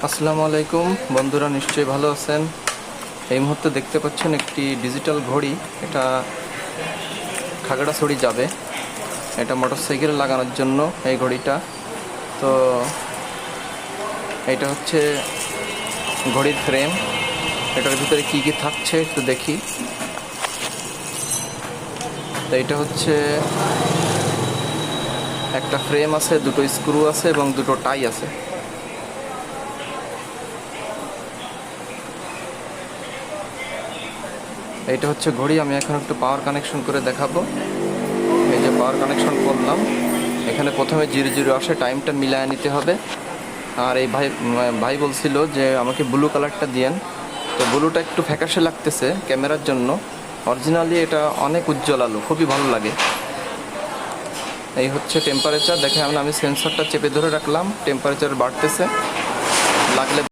আসসালামু আলাইকুম বন্ধুরা, নিশ্চয়ই ভালো আছেন। এই মুহূর্তে দেখতে পাচ্ছেন একটি ডিজিটাল ঘড়ি। এটা খাগড়াছড়ি যাবে। এটা মোটরসাইকেলে লাগানোর জন্য এই ঘড়িটা। তো এটা হচ্ছে ঘড়ির ফ্রেম। এটার ভিতরে কি কি থাকছে একটু দেখি। তো এটা হচ্ছে একটা ফ্রেম আছে, দুটো স্ক্রু আছে এবং দুটো টাই আছে। এইটা হচ্ছে ঘড়ি। আমি এখন একটু পাওয়ার কানেকশন করে দেখাবো। এই যে পাওয়ার কানেকশন করলাম। এখানে প্রথমে 0 0 আসে, টাইমটা মিলায় নিতে হবে। আর এই ভাই বলছিল যে আমাকে ব্লু কালারটা দিয়েন। তো ব্লুটা একটু ফ্যাকাশে লাগতেছে ক্যামেরার জন্য। অরিজিনালি এটা অনেক উজ্জ্বল আলো, খুবই ভালো লাগে। এই হচ্ছে টেম্পারেচার। দেখেন আমি সেন্সরটা চেপে ধরে রাখলাম, টেম্পারেচার বাড়তেছে। লাগলে